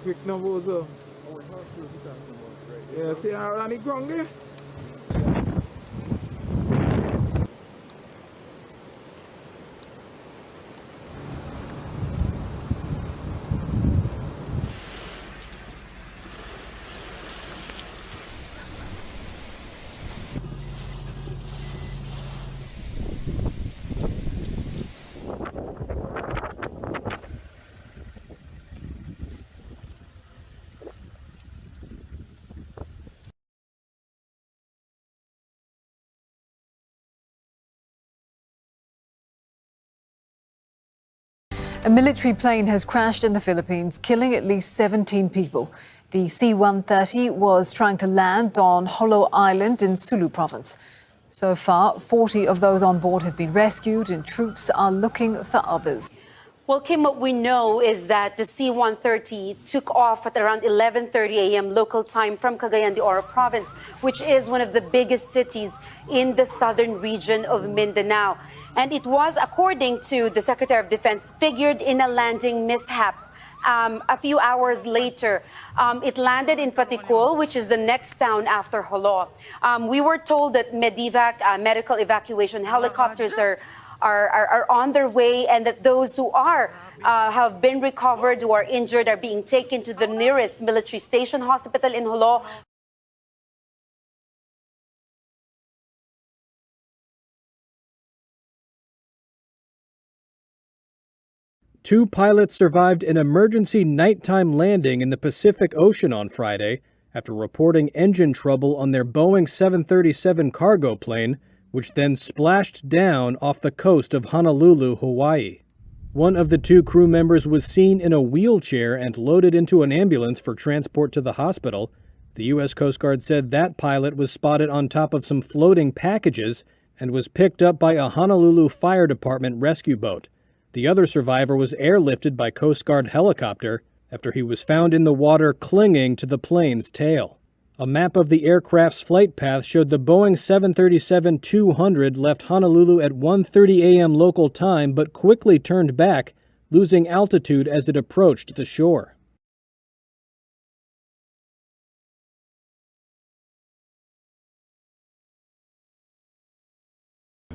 Quick number so. Yeah, see how on the ground there? A military plane has crashed in the Philippines, killing at least 17 people. The C-130 was trying to land on Jolo Island in Sulu province. So far, 40 of those on board have been rescued and troops are looking for others. Well, Kim, what we know is that the C-130 took off at around 11:30 a.m. local time from Cagayan de Oro province, which is one of the biggest cities in the southern region of Mindanao. And it was, according to the Secretary of Defense, figured in a landing mishap. A few hours later, it landed in Paticul, which is the next town after Jolo. We were told that Medivac, medical evacuation helicopters are on their way, and that those who have been recovered, who are injured, are being taken to the nearest military station hospital in Jolo. Two pilots survived an emergency nighttime landing in the Pacific Ocean on Friday after reporting engine trouble on their Boeing 737 cargo plane, which then splashed down off the coast of Honolulu, Hawaii. One of the two crew members was seen in a wheelchair and loaded into an ambulance for transport to the hospital. The U.S. Coast Guard said that pilot was spotted on top of some floating packages and was picked up by a Honolulu Fire Department rescue boat. The other survivor was airlifted by Coast Guard helicopter after he was found in the water clinging to the plane's tail. A map of the aircraft's flight path showed the Boeing 737-200 left Honolulu at 1:30 a.m. local time but quickly turned back, losing altitude as it approached the shore.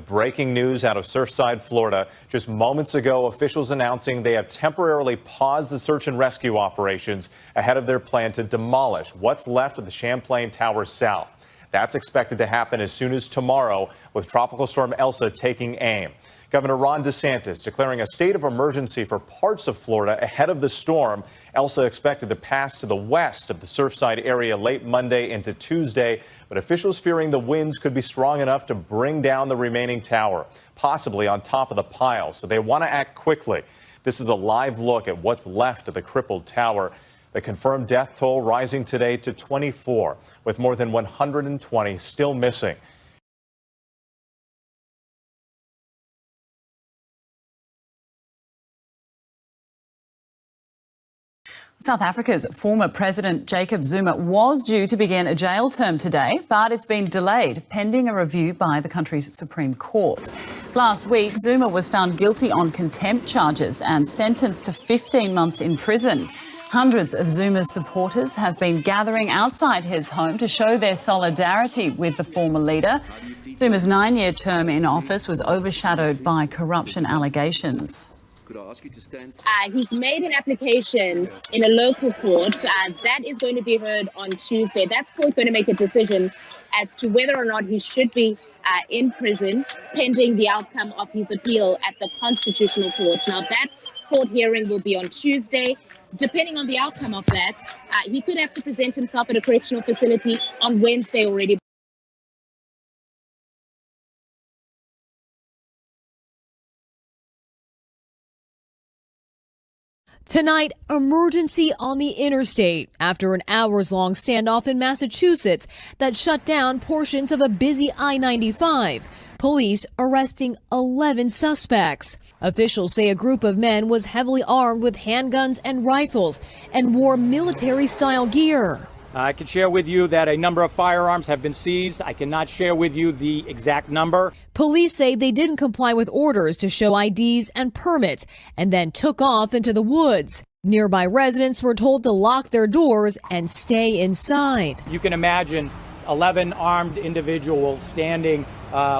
Breaking news out of Surfside, Florida. Just moments ago, officials announcing they have temporarily paused the search and rescue operations ahead of their plan to demolish what's left of the Champlain Towers South. That's expected to happen as soon as tomorrow, with Tropical Storm Elsa taking aim. Governor Ron DeSantis declaring a state of emergency for parts of Florida ahead of the storm. Elsa expected to pass to the west of the Surfside area late Monday into Tuesday, but officials fearing the winds could be strong enough to bring down the remaining tower, possibly on top of the pile, so they want to act quickly. This is a live look at what's left of the crippled tower. The confirmed death toll rising today to 24, with more than 120 still missing. South Africa's former President Jacob Zuma was due to begin a jail term today, but it's been delayed pending a review by the country's Supreme Court. Last week, Zuma was found guilty on contempt charges and sentenced to 15 months in prison. Hundreds of Zuma's supporters have been gathering outside his home to show their solidarity with the former leader. Zuma's 9-year term in office was overshadowed by corruption allegations. He's made an application in a local court. That is going to be heard on Tuesday. That's court going to make a decision as to whether or not he should be in prison pending the outcome of his appeal at the Constitutional Court. Now, that court hearing will be on Tuesday. Depending on the outcome of that, he could have to present himself at a correctional facility on Wednesday already. Tonight, emergency on the interstate after an hours-long standoff in Massachusetts that shut down portions of a busy I-95. Police arresting 11 suspects. Officials say a group of men was heavily armed with handguns and rifles and wore military-style gear. I can share with you that a number of firearms have been seized. I cannot share with you the exact number. Police say they didn't comply with orders to show IDs and permits and then took off into the woods. Nearby residents were told to lock their doors and stay inside. You can imagine 11 armed individuals standing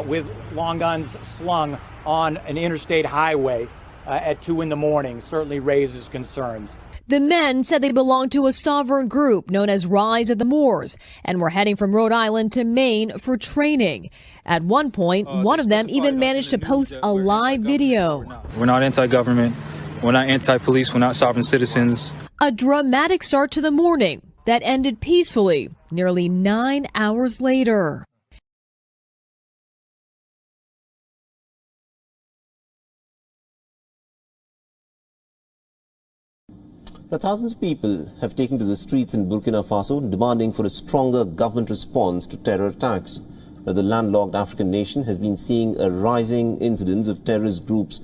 with long guns slung on an interstate highway at 2 in the morning certainly raises concerns. The men said they belonged to a sovereign group known as Rise of the Moors and were heading from Rhode Island to Maine for training. At one point, one of them even managed to post a live video. We're not anti-government, we're not anti-police, we're not sovereign citizens. A dramatic start to the morning that ended peacefully nearly 9 hours later. Now, thousands of people have taken to the streets in Burkina Faso demanding for a stronger government response to terror attacks. Now, the landlocked African nation has been seeing a rising incidence of terrorist groups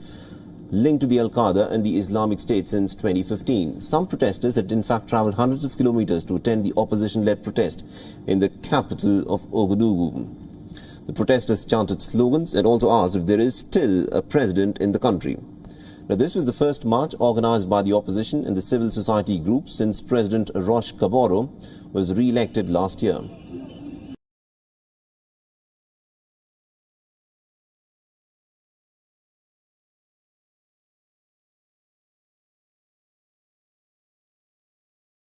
linked to the Al-Qaeda and the Islamic State since 2015. Some protesters had in fact travelled hundreds of kilometres to attend the opposition-led protest in the capital of Ouagadougou. The protesters chanted slogans and also asked if there is still a president in the country. Now, this was the first march organised by the opposition and the civil society groups since President Roch Kabore was re-elected last year.